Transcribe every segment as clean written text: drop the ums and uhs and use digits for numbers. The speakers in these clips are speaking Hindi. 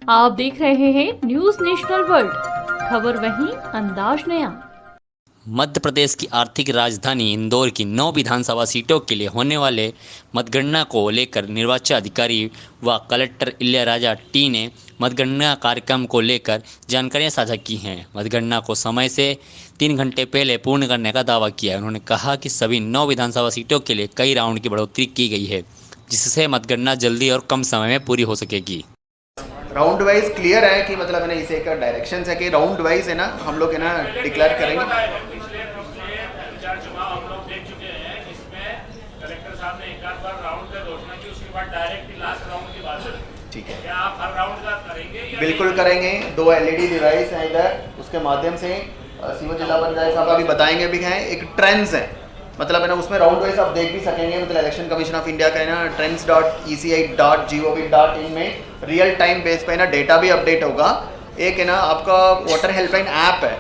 आप देख रहे हैं न्यूज नेशनल वर्ल्ड, खबर वहीं अंदाज नया। मध्य प्रदेश की आर्थिक राजधानी इंदौर की 9 विधानसभा सीटों के लिए होने वाले मतगणना को लेकर निर्वाचन अधिकारी व कलेक्टर इलैयाराजा टी ने मतगणना कार्यक्रम को लेकर जानकारियां साझा की हैं। मतगणना को समय से 3 घंटे पहले पूर्ण करने का दावा किया। उन्होंने कहा कि सभी 9 विधानसभा सीटों के लिए कई राउंड की बढ़ोतरी की गई है, जिससे मतगणना जल्दी और कम समय में पूरी हो सकेगी। राउंड वाइज क्लियर है कि मतलब है ना, इसे एक डायरेक्शन है कि राउंड वाइज है ना हम लोग है ना डिक्लेयर करेंगे। पिछले चार चुनाव हम लोग देख चुके हैं, इसमें कलेक्टर साहब ने एक आध बार राउंड का घोषणा की, उसके बाद डायरेक्ट लास्ट राउंड की बात है। ठीक है, क्या आप हर राउंड का करेंगे? बिल्कुल करेंगे। 2 LED डिवाइस हैं इधर, उसके माध्यम से सीओ जिला पंचायत साहब अभी बताएंगे भी हैं। एक ट्रेंड्स है, मतलब है ना उसमें राउंड वाइज आप देख भी सकेंगे। मतलब इलेक्शन कमीशन ऑफ इंडिया का है ना trends.eci.gov.in में रियल टाइम बेस पे ना डेटा भी अपडेट होगा। एक है ना आपका वाटर हेल्पलाइन ऐप है,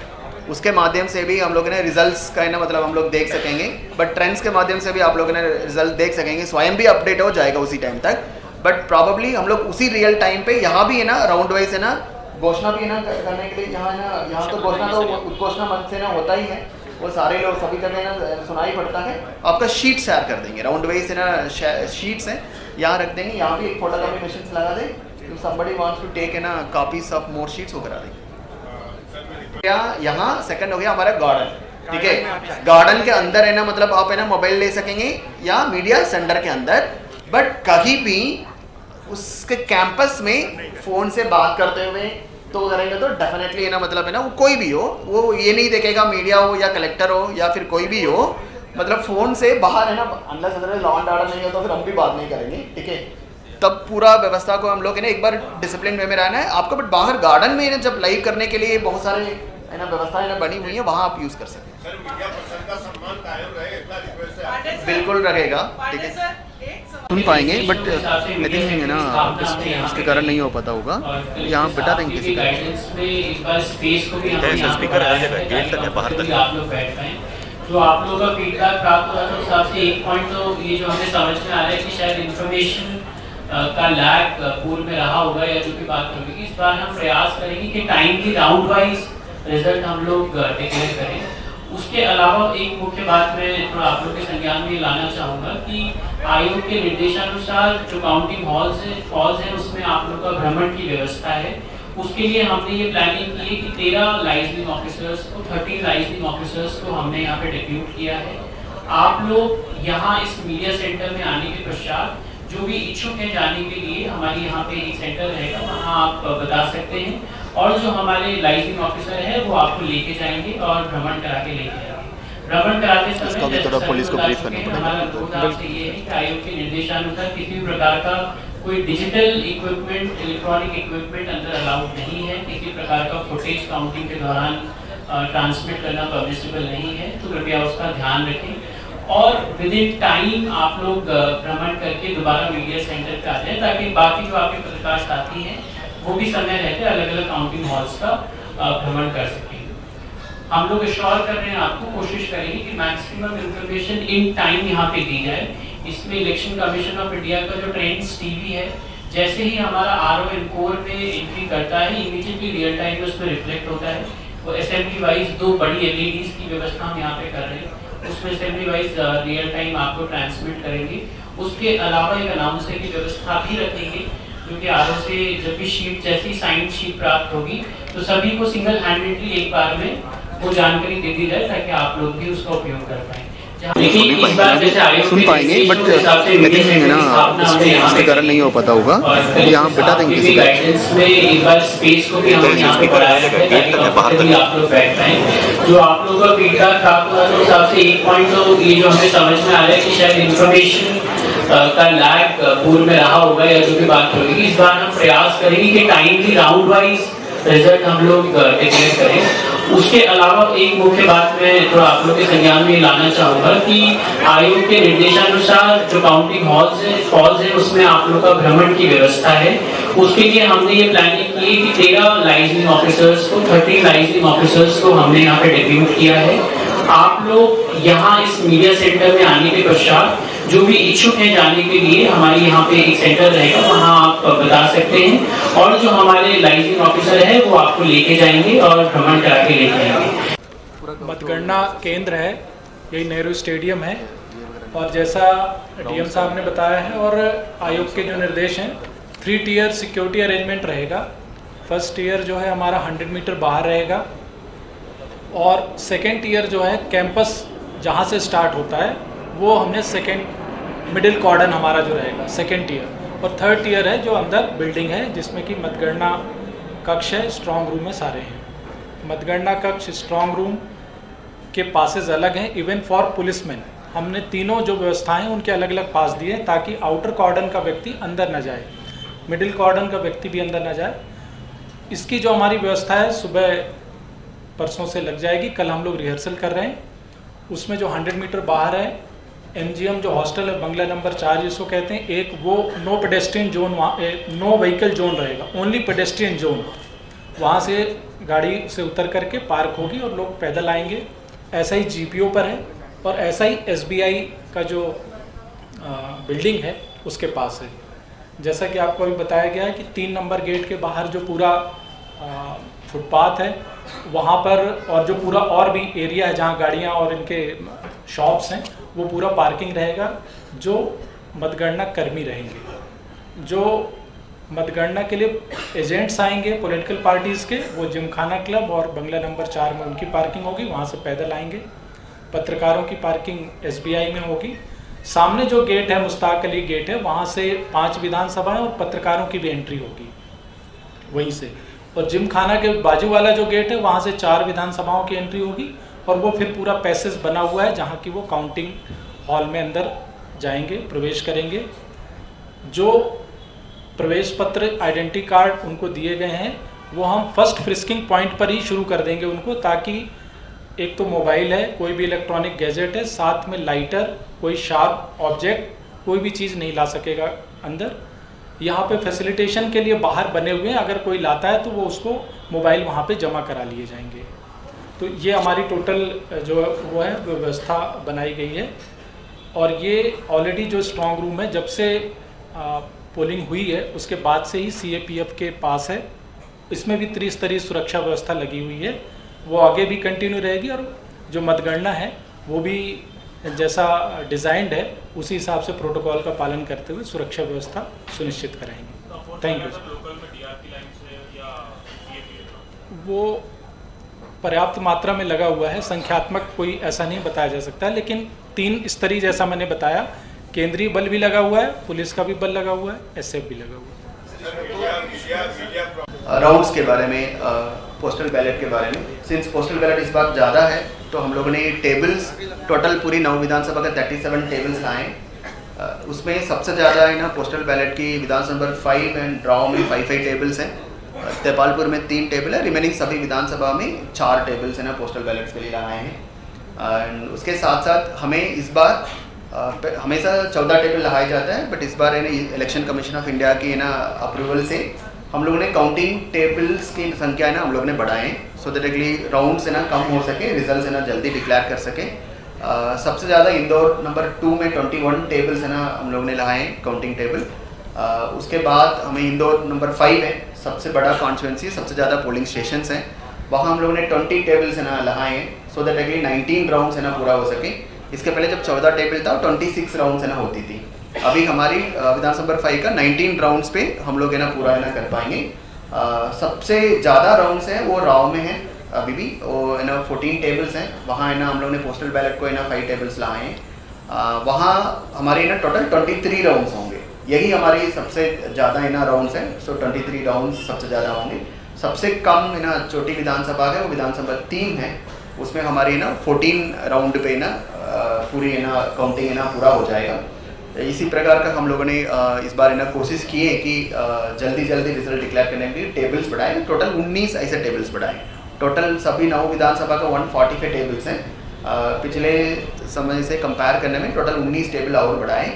उसके माध्यम से भी हम लोग ने रिजल्ट्स का है ना मतलब हम लोग देख सकेंगे। बट ट्रेंड्स के माध्यम से भी आप लोग ने रिजल्ट देख सकेंगे, स्वयं भी अपडेट हो जाएगा उसी टाइम तक। बट प्रॉबली हम लोग उसी रियल टाइम पे यहाँ भी है ना राउंड वाइज है ना घोषणा भी है ना करने के लिए यहाँ तो घोषणा तो उद्घोषणा मंच से ना होता ही है, वो सारे लोग सभी जगह ना सुनाई पड़ता है। आपका शीट शेयर कर देंगे, राउंड वाइज है ना शीट्स हैं यहाँ रख देंगे। यहाँ भी एक फोटोकॉपी मशीन लगा दें, तो somebody wants to take है ना कॉपीज ऑफ मोर शीट्स वो करा देंगे। यहाँ सेकंड हो गया हमारा गार्डन, ठीक है। गार्डन के अंदर है ना मतलब आप है ना मोबाइल ले सकेंगे या मीडिया सेंटर के अंदर, बट कहीं भी उसके कैंपस में फोन से बात करते हुए तो करेंगे तो डेफिनेटली है ना मतलब है ना वो कोई भी हो वो ये नहीं देखेगा, मीडिया हो या कलेक्टर हो या फिर कोई भी हो, मतलब फोन से बाहर है ना अंदर से लॉ एंड ऑर्डर नहीं हो तो फिर हम भी बात नहीं करेंगे, ठीक है। तब पूरा व्यवस्था को हम लोग है ना एक बार डिसिप्लिन वे में रहना है आपको। बट बाहर गार्डन में ना जब लाइव करने के लिए बहुत सारे है ना व्यवस्थाएं ना बनी हुई है, वहाँ आप यूज कर सकते हैं। सर, मीडिया पर्सन का सम्मान कायम रहे, इतना रिक्वेस्ट है। बिल्कुल रहेगा, ठीक है, सुन पाएंगे। बट आई थिंक है ना उसके कारण नहीं हो पाता होगा, यहाँ बिठा देंगे किसी का। स्पीकर हर जगह गेट तक है, बाहर तक है। आप लोग बैठ पाएं। जो आप लोगों का फीडबैक प्राप्त हो रहा है, उस हिसाब से एक पॉइंट तो ये जो हमें समझ में आ रहा है कि शायद इन्फॉर्मेशन का लैग पूर्व में रहा होगा या जो भी बात होगी। इस बार हम प्रयास करेंगे कि टाइमली राउंड वाइज रिजल्ट हम लोग डिक्लेयर करें। उसके अलावा एक मुख्य बात मैं थोड़ा आप लोग के संज्ञान में लाना चाहूँगा कि आयोग के निर्देशानुसार जो काउंटिंग हॉल्स हैं उसमें आप लोग का भ्रमण की व्यवस्था है। उसके लिए हमने ये प्लानिंग की है कि 13 लाइजनिंग ऑफिसर्स को 13 लाइजनिंग ऑफिसर्स को हमने यहाँ पे डिप्यूट किया है। आप लोग यहाँ इस मीडिया सेंटर में आने के पश्चात जो भी इच्छुक हैं जाने के लिए, हमारी यहाँ पे एक सेंटर रहेगा, वहाँ आप बता सकते हैं और जो हमारे लाइजनिंग ऑफिसर है वो आपको लेके जाएंगे और भ्रमण करा के लेके जाएंगे। भ्रमण कराते समय थोड़ा पुलिस को ब्रीफ करना पड़ेगा। हमारा अनुरोध आपसे ये है कि आयोग के निर्देशानुसार किसी भी प्रकार का कोई डिजिटल इक्विपमेंट, इलेक्ट्रॉनिक इक्विपमेंट अंदर अलाउड नहीं है। किसी प्रकार का फुटेज काउंटिंग के दौरान ट्रांसमिट करना परमिसिबल नहीं है, तो कृपया उसका ध्यान रखें। और विद इन टाइम आप लोग भ्रमण करके दोबारा मीडिया सेंटर पे आ जाए, ताकि बाकी जो आपके पत्रकार साथी हैं वो भी समय रहते अलग अलग काउंटिंग हॉल्स का भ्रमण कर सकें। हम लोग एश्योर कर रहे हैं, आपको कोशिश करेंगे कि मैक्सिमम इंफॉर्मेशन इन टाइम यहाँ पे दी जाए। इसमें इलेक्शन कमीशन ऑफ इंडिया का जो ट्रेंड्स टीवी है, जैसे ही हमारा RO इनकोर में एंट्री करता है इमीडिएटली रियल टाइम में उसमें रिफ्लेक्ट होता है। वो असेंबली वाइज 2 बड़ी LEDs की व्यवस्था हम यहाँ पे कर रहे हैं, उसमें असेंबली वाइज रियल टाइम आपको ट्रांसमिट करेंगे। उसके अलावा एक अनाउंसर की व्यवस्था भी रखेंगे, क्योंकि RO से जब भी शीट जैसी साइन शीट प्राप्त होगी तो सभी को सिंगल हैंडेडली एक बार में वो जानकारी दे दी जाए, ताकि आप लोग भी उसका उपयोग कर पाएं। सुन पाएंगे, बट है ना इसके कारण नहीं हो पाता होगा, यहाँ बिठा देंगे किसी का। स्पीकर हर जगह गेट तक है, बाहर तक है। आप लोग बैठ पाएं। जो आप लोगों का फीडबैक प्राप्त हो रहा है, उस हिसाब से एक पॉइंट तो ये जो हमें समझ में आ रहा है कि शायद इन्फॉर्मेशन का लैग पूर्व में रहा होगा या जो भी बात होगी। इस बार हम प्रयास करेंगे कि टाइमली राउंड वाइज रिजल्ट हम लोग डिक्लेयर करें। उसके अलावा एक मुख्य बात मैं थोड़ा आप लोग के संज्ञान में लाना चाहूँगा कि आयोग के निर्देशानुसार जो काउंटिंग हॉल्स है उसमें आप लोग का भ्रमण की व्यवस्था है। उसके लिए हमने ये प्लानिंग की है कि 13 लाइजनिंग ऑफिसर्स को 13 लाइजनिंग ऑफिसर्स को हमने यहाँ पे डिप्यूट किया है। आप लोग यहाँ इस मीडिया सेंटर में आने के पश्चात जो भी इच्छुक हैं जाने के लिए हमारे यहाँ पे एक सेंटर रहेगा, वहाँ आप बता सकते हैं और जो हमारे लाइसेंसिंग ऑफिसर है वो आपको लेके जाएंगे और भ्रमण करा के लेके जाएंगे। मतगणना केंद्र है, यही नेहरू स्टेडियम है, और जैसा डीएम साहब ने बताया है और आयोग के जो निर्देश हैं, 3 टियर सिक्योरिटी अरेंजमेंट रहेगा। फर्स्ट टियर जो है हमारा 100 मीटर बाहर रहेगा, और सेकेंड टियर जो है कैंपस जहाँ से स्टार्ट होता है वो हमने सेकेंड मिडिल कॉर्डन हमारा जो रहेगा सेकेंड टियर, और थर्ड टियर है जो अंदर बिल्डिंग है जिसमें कि मतगणना कक्ष है, स्ट्रांग रूम में सारे हैं। मतगणना कक्ष स्ट्रांग रूम के पासेस अलग हैं, इवन फॉर पुलिसमैन हमने तीनों जो व्यवस्थाएं उनके अलग अलग पास दिए हैं ताकि आउटर कॉर्डन का व्यक्ति अंदर न जाए, मिडिल कॉर्डन का व्यक्ति भी अंदर न जाए। इसकी जो हमारी व्यवस्था है सुबह परसों से लग जाएगी, कल हम लोग रिहर्सल कर रहे हैं। उसमें जो 100 मीटर बाहर है एमजीएम जो हॉस्टल है, बंगला नंबर 4 जिसको कहते हैं, एक वो no pedestrian zone, no vehicle zone रहेगा, ओनली पेडेस्ट्रियन जोन। वहाँ से गाड़ी से उतर करके पार्क होगी और लोग पैदल आएंगे। ऐसा ही जीपीओ पर है, और ऐसा ही एसबीआई का जो बिल्डिंग है उसके पास है। जैसा कि आपको अभी बताया गया है कि 3 नंबर गेट के बाहर जो पूरा फुटपाथ है वहाँ पर, और जो पूरा और भी एरिया है जहाँ गाड़ियाँ और इनके शॉप्स हैं, वो पूरा पार्किंग रहेगा। जो मतगणना कर्मी रहेंगे, जो मतगणना के लिए एजेंट्स आएंगे पॉलिटिकल पार्टीज़ के, वो जिमखाना क्लब और बंगला नंबर 4 में उनकी पार्किंग होगी, वहाँ से पैदल आएंगे। पत्रकारों की पार्किंग एसबीआई में होगी। सामने जो गेट है मुश्ताक अली गेट है, वहाँ से 5 विधानसभाएं और पत्रकारों की भी एंट्री होगी वहीं से। और जिमखाना के बाजू वाला जो गेट है वहाँ से 4 विधानसभाओं की एंट्री होगी, और वो फिर पूरा पैसेज बना हुआ है जहाँ की वो काउंटिंग हॉल में अंदर जाएंगे, प्रवेश करेंगे। जो प्रवेश पत्र आइडेंटिटी कार्ड उनको दिए गए हैं वो हम फर्स्ट फ्रिस्किंग पॉइंट पर ही शुरू कर देंगे उनको, ताकि एक तो मोबाइल है, कोई भी इलेक्ट्रॉनिक गैजेट है, साथ में लाइटर, कोई शार्प ऑब्जेक्ट, कोई भी चीज़ नहीं ला सकेगा अंदर। यहाँ पे फैसिलिटेशन के लिए बाहर बने हुए हैं, अगर कोई लाता है तो वो उसको मोबाइल वहाँ पे जमा करा लिए जाएंगे। तो ये हमारी टोटल जो वो है व्यवस्था बनाई गई है। और ये ऑलरेडी जो स्ट्रॉन्ग रूम है जब से पोलिंग हुई है उसके बाद से ही सीएपीएफ के पास है। इसमें भी त्रिस्तरीय सुरक्षा व्यवस्था लगी हुई है, वो आगे भी कंटिन्यू रहेगी। और जो मतगणना है वो भी जैसा डिज़ाइंड है उसी हिसाब से प्रोटोकॉल का पालन करते हुए सुरक्षा व्यवस्था सुनिश्चित कराएंगे। Thank you. वो पर्याप्त मात्रा में लगा हुआ है, संख्यात्मक कोई ऐसा नहीं बताया जा सकता, लेकिन 3 स्तरीय जैसा मैंने बताया, केंद्रीय बल भी लगा हुआ है, पुलिस का भी बल लगा हुआ है, एसएफ भी लगा हुआ है। राउंड्स के बारे में, पोस्टल बैलेट के बारे में, सिंस पोस्टल बैलेट इस बार ज़्यादा है तो हम लोगों ने टेबल्स टोटल पूरी 9 विधानसभा का 37 टेबल्स लाए। उसमें सबसे ज़्यादा है ना पोस्टल बैलेट की विधानसभा नंबर 5 एंड राव में 5 टेबल्स हैं, तेपालपुर में 3 टेबल है, रिमेनिंग सभी विधानसभा में 4 टेबल्स हैं ना पोस्टल बैलेट्स के लिए लगाए हैं। एंड उसके साथ साथ हमें इस बार हमेशा 14 टेबल लगाया जाता है, बट इस बार है ना इलेक्शन कमीशन ऑफ इंडिया की है ना अप्रूवल से हम लोगों ने काउंटिंग टेबल्स की संख्या है ना हम लोग ने बढ़ाएं, सो दैट अगली राउंड्स है ना कम हो सके, रिजल्ट्स है ना जल्दी डिक्लेयर कर सके। सबसे ज़्यादा इंदौर नंबर 2 में 21 टेबल्स है ना हम लोग ने लगाए काउंटिंग टेबल। उसके बाद हमें इंदौर नंबर 5 है, सबसे बड़ा कॉन्स्टिट्यूंसी, सबसे ज़्यादा पोलिंग स्टेशंस हैं, वहाँ हम लोगों ने 20 टेबल्स है ना लगाए हैं, सो दैट अगली 19 राउंड्स है ना पूरा हो सके। इसके पहले जब 14 टेबल था 26 राउंड्स है ना होती थी। अभी हमारी विधानसभा 5 का 19 राउंड्स पे हम लोग है ना पूरा है ना कर पाएंगे। सबसे ज़्यादा राउंड्स हैं वो राव में है, अभी भी वो है ना 14 टेबल्स हैं, वहाँ है ना हम लोग ने पोस्टल बैलेट को है ना 5 टेबल्स लाए हैं। वहाँ हमारे ना टोटल 23 राउंड्स होंगे, यही हमारी सबसे ज़्यादा है ना राउंड्स हैं, सो 23 राउंड्स सबसे ज़्यादा होंगे। सबसे कम है ना छोटी विधानसभा है वो विधानसभा 3 है, उसमें हमारी ना 14 राउंड पे ना पूरी है ना काउंटिंग है ना पूरा हो जाएगा। इसी प्रकार का हम लोगों ने इस बार है ना कोशिश की है कि जल्दी रिजल्ट डिक्लेयर करने के लिए टेबल्स बढ़ाएं, टोटल 19 ऐसे टेबल्स बढ़ाएं। टोटल सभी 9 विधानसभा का 145 टेबल्स हैं, पिछले समय से कंपेयर करने में टोटल 19 टेबल और बढ़ाएं।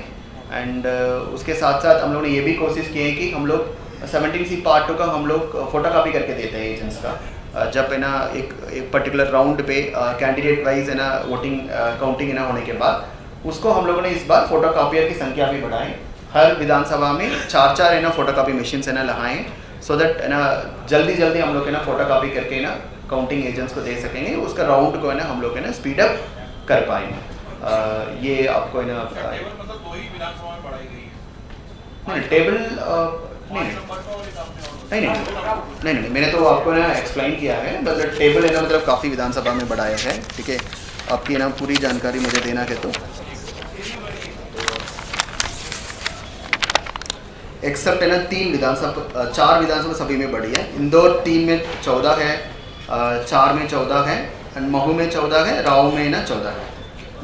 एंड उसके साथ साथ हम लोगों ने ये भी कोशिश की है कि हम लोग 17C पार्ट 2 का हम लोग फोटोकॉपी करके देते हैं एजेंट्स का, जब है ना एक पर्टिकुलर राउंड पे कैंडिडेट वाइज है ना वोटिंग काउंटिंग है ना होने के बाद उसको हम लोगों ने इस बार फोटोकॉपियर की संख्या भी बढ़ाई। हर विधानसभा में 4-4 है ना फोटोकॉपी मशीन है ना लगाएं, सो दैट है ना जल्दी जल्दी हम लोग है ना फोटोकॉपी करके ना काउंटिंग एजेंट्स को दे सकेंगे, उसका राउंड को है ना हम लोग है ना स्पीड अप कर पाएंगे। ये आपको है ना नहीं टेबल नहीं मैंने तो आपको ना एक्सप्लेन किया है, मतलब टेबल है ना मतलब काफ़ी विधानसभा में बढ़ाया है, ठीक है। आपकी ना पूरी जानकारी मुझे देना है तो एक्सेप्ट है ना 4 विधानसभा सभी में बढ़ी है। इंदौर 3 में 14 है, 4 में 14 है, महू में 14 है, राव में ना 14 है।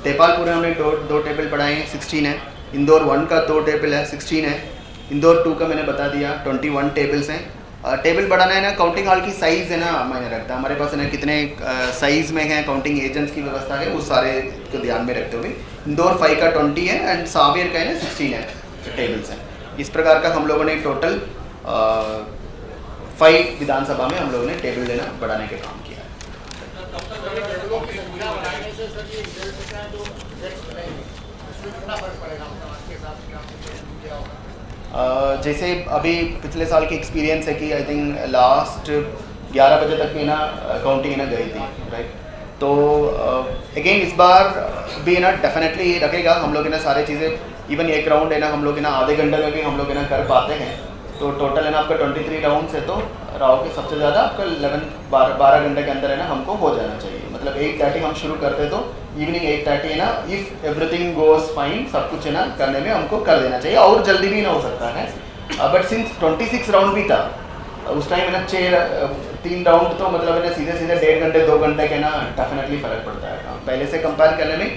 देपालपुर में हमने दो टेबल बढ़ाए हैं, 16 है। इंदौर 1 का 2 टेबल है, 16 है। इंदौर 2 का मैंने बता दिया 21 टेबल्स हैं। टेबल बढ़ाना है ना, काउंटिंग हॉल की साइज़ है ना मैंने रखता है, हमारे पास है ना कितने साइज़ में है, काउंटिंग एजेंट्स की व्यवस्था है, उस सारे को ध्यान में रखते हुए इंदौर 5 का 20 है एंड सावेर का है ना 16 है टेबल्स हैं। इस प्रकार का हम लोगों ने टोटल 5 विधानसभा में हम लोगों ने टेबल लेना बढ़ाने के काम किया है। जैसे अभी पिछले साल की एक्सपीरियंस है कि आई थिंक लास्ट 11 बजे तक भी ना काउंटिंग ना गई थी, राइट। तो अगेन इस बार भी ना डेफिनेटली रखेगा, हम लोग ना सारे चीज़ें इवन एक राउंड है ना हम लोग ना आधे घंटे में भी हम लोग ना कर पाते हैं। तो टोटल है ना आपका 23 राउंड्स है, तो राव के सबसे ज़्यादा आपका 12 घंटे के अंदर है ना हमको हो जाना चाहिए। मतलब 8:30 हम शुरू करते तो इवनिंग 8:30 है ना, इफ़ एवरीथिंग गोज फाइन, सब कुछ है ना करने में हमको कर देना चाहिए, और जल्दी भी ना हो सकता है। बट सिंस 26 राउंड भी था उस टाइम है ना 3 राउंड तो मतलब है ना सीधे 1.5 घंटे 2 घंटे के ना डेफिनेटली फ़र्क पड़ता है। पहले से कंपेयर करने में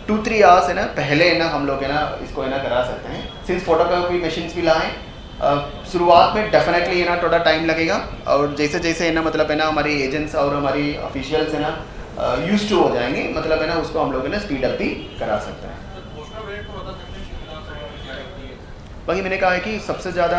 2-3 आवर्स है ना पहले है ना हम लोग है ना इसको है ना करा सकते हैं। सिंस फोटोकॉपी मशीन्स भी लाएँ, शुरुआत में डेफिनेटली है ना थोड़ा टाइम लगेगा, और जैसे जैसे है ना मतलब है ना हमारी एजेंट्स और हमारी ऑफिशियल्स है ना यूज्ड टू हो जाएंगे, मतलब है ना उसको हम लोग है ना स्पीड अप भी करा सकते हैं। वही मैंने कहा है कि सबसे ज़्यादा